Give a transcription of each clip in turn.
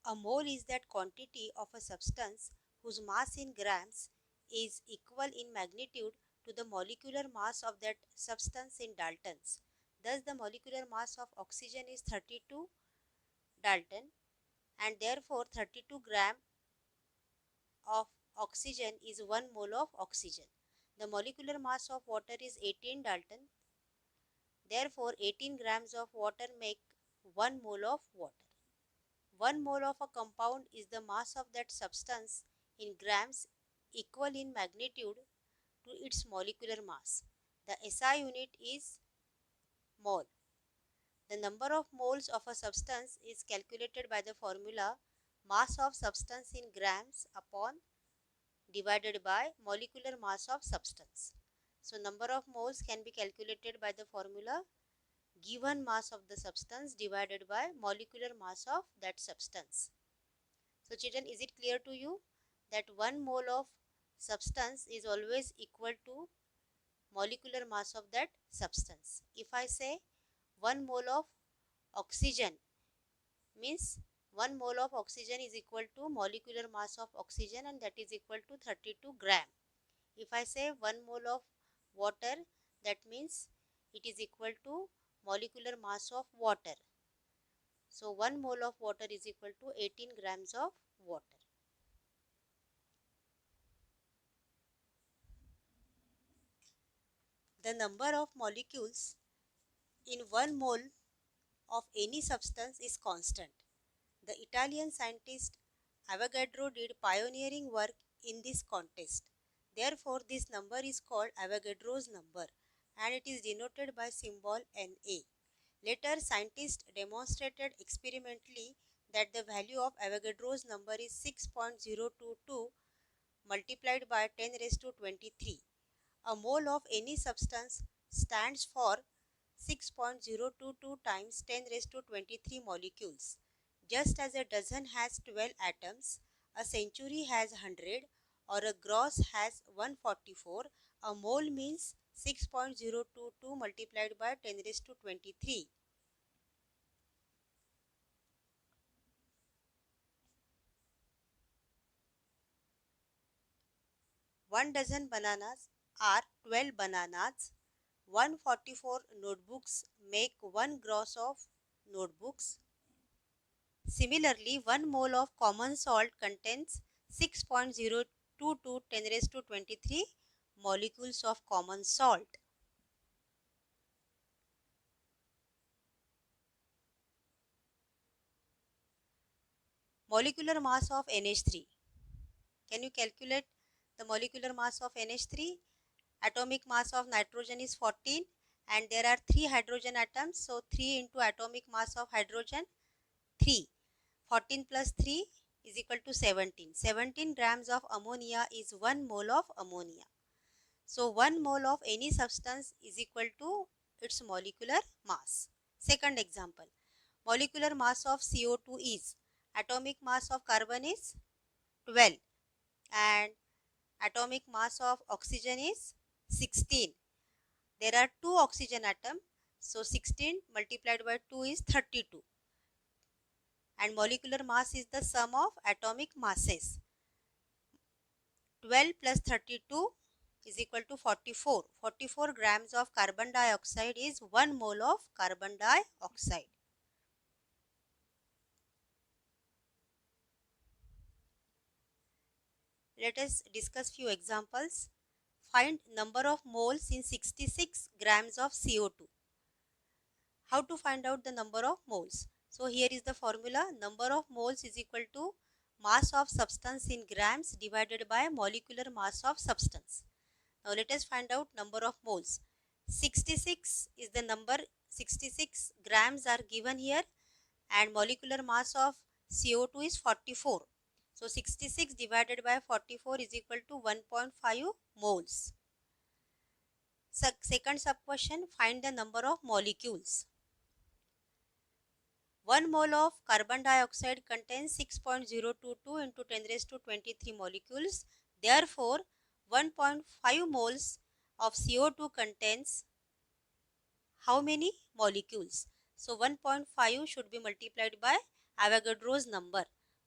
A mole is that quantity of a substance whose mass in grams is equal in magnitude to the molecular mass of that substance in Daltons. Thus, the molecular mass of oxygen is 32 Dalton, and therefore 32 gram of oxygen is 1 mole of oxygen. The molecular mass of water is 18 Dalton, therefore 18 grams of water make 1 mole of water. 1 mole of a compound is the mass of that substance in grams equal in magnitude to its molecular mass. The SI unit is mole. The number of moles of a substance is calculated by the formula mass of substance in grams upon divided by molecular mass of substance. So number of moles can be calculated by the formula given mass of the substance divided by molecular mass of that substance. So children, is it clear to you that 1 mole of substance is always equal to molecular mass of that substance? If I say 1 mole of oxygen means 1 mole of oxygen is equal to molecular mass of oxygen, and that is equal to 32 gram. If I say 1 mole of water, that means it is equal to molecular mass of water. So 1 mole of water is equal to 18 grams of water. The number of molecules in 1 mole of any substance is constant. The Italian scientist Avogadro did pioneering work in this contest. Therefore, this number is called Avogadro's number, and it is denoted by symbol Na. Later, scientists demonstrated experimentally that the value of Avogadro's number is 6.022 multiplied by 10 raised to 23. A mole of any substance stands for 6.022 times 10 raised to 23 molecules. Just as a dozen has 12 atoms, a century has 100, or a gross has 144, a mole means 6.022 multiplied by 10 raised to 23. One dozen bananas are 12 bananas. 144 notebooks make 1 gross of notebooks. Similarly, 1 mole of common salt contains 6.022 10 raised to 23 molecules of common salt. Molecular mass of NH3. Can you calculate the molecular mass of NH3? Atomic mass of nitrogen is 14 and there are 3 hydrogen atoms. So 3 into atomic mass of hydrogen, 3. 14 plus 3 is equal to 17. 17 grams of ammonia is 1 mole of ammonia. So 1 mole of any substance is equal to its molecular mass. Second example, molecular mass of CO2 is, atomic mass of carbon is 12 and atomic mass of oxygen is 16. There are 2 oxygen atoms, so 16 multiplied by 2 is 32. And molecular mass is the sum of atomic masses. 12 plus 32 is equal to 44. 44 grams of carbon dioxide is 1 mole of carbon dioxide. Let us discuss few examples. Find number of moles in 66 grams of CO2. How to find out the number of moles? So here is the formula. Number of moles is equal to mass of substance in grams divided by molecular mass of substance. Now let us find out number of moles. 66 is the number, 66 grams are given here, and molecular mass of CO2 is 44. So 66 divided by 44 is equal to 1.5 moles. Second sub question, find the number of molecules. 1 mole of carbon dioxide contains 6.022 into 10 raised to 23 molecules. Therefore, 1.5 moles of CO2 contains how many molecules? So 1.5 should be multiplied by Avogadro's number.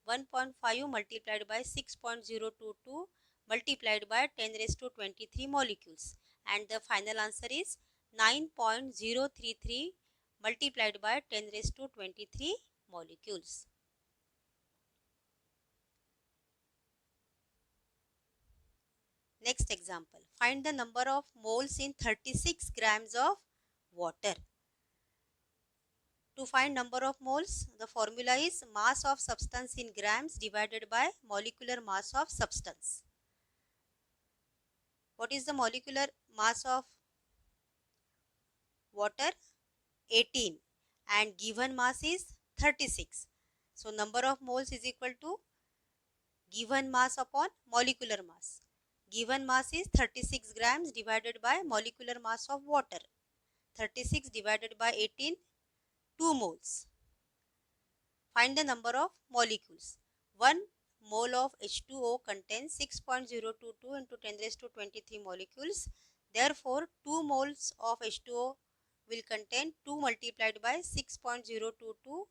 1.5 multiplied by 6.022 multiplied by 10 raised to 23 molecules, and the final answer is 9.033 multiplied by 10 raised to 23 molecules. Next example, find the number of moles in 36 grams of water. To find number of moles, the formula is mass of substance in grams divided by molecular mass of substance. What is the molecular mass of water? 18, and given mass is 36. So number of moles is equal to given mass upon molecular mass. Given mass is 36 grams divided by molecular mass of water. 36 divided by 18, 2 moles. Find the number of molecules. 1 mole of H2O contains 6.022 into 10 raised to 23 molecules. Therefore, 2 moles of H2O will contain 2 multiplied by 6.022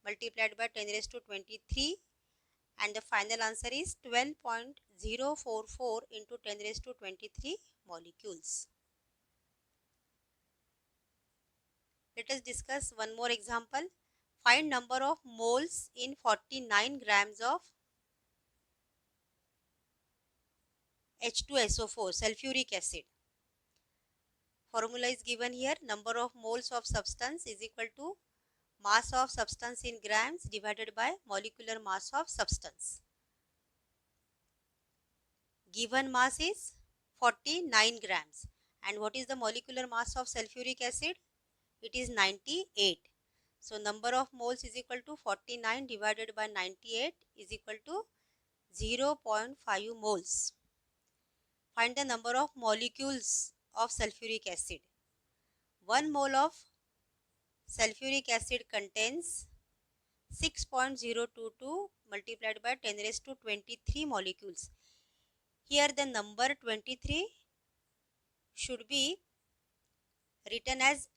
multiplied by 10 raised to 23, and the final answer is 12.044 into 10 raised to 23 molecules. Let us discuss one more example. Find number of moles in 49 grams of H2SO4 sulfuric acid. Formula is given here. Number of moles of substance is equal to mass of substance in grams divided by molecular mass of substance. Given mass is 49 grams. And what is the molecular mass of sulfuric acid? It is 98. So number of moles is equal to 49 divided by 98 is equal to 0.5 moles. Find the number of molecules of sulfuric acid. 1 mole of sulfuric acid contains 6.022 multiplied by 10 raised to 23 molecules. Here the number 23 should be written as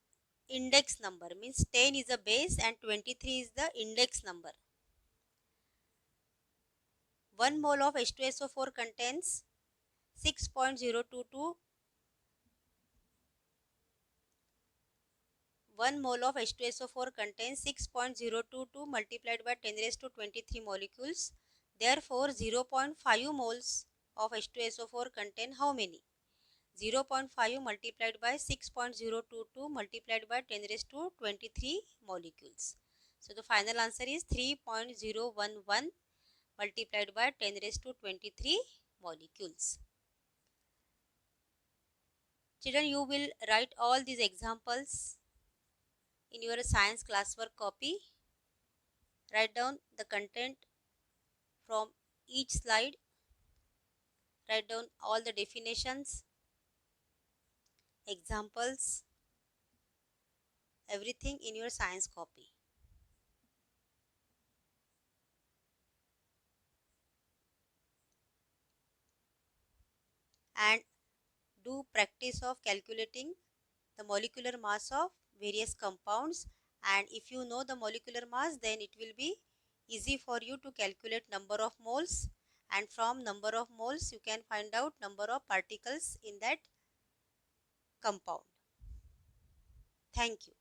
index number, means 10 is a base and 23 is the index number. 1 mole of H2SO4 contains 6.022. 1 mole of H2SO4 contains 6.022 multiplied by 10 raised to 23 molecules. Therefore, 0.5 moles of H2SO4 contain how many? 0.5 multiplied by 6.022 multiplied by 10 raised to 23 molecules. So the final answer is 3.011 multiplied by 10 raised to 23 molecules. Children, you will write all these examples in your science classwork copy. Write down the content from each slide. Write down all the definitions, examples, everything in your science copy. And do practice of calculating the molecular mass of various compounds, and if you know the molecular mass, then it will be easy for you to calculate number of moles, and from number of moles you can find out number of particles in that compound. Thank you.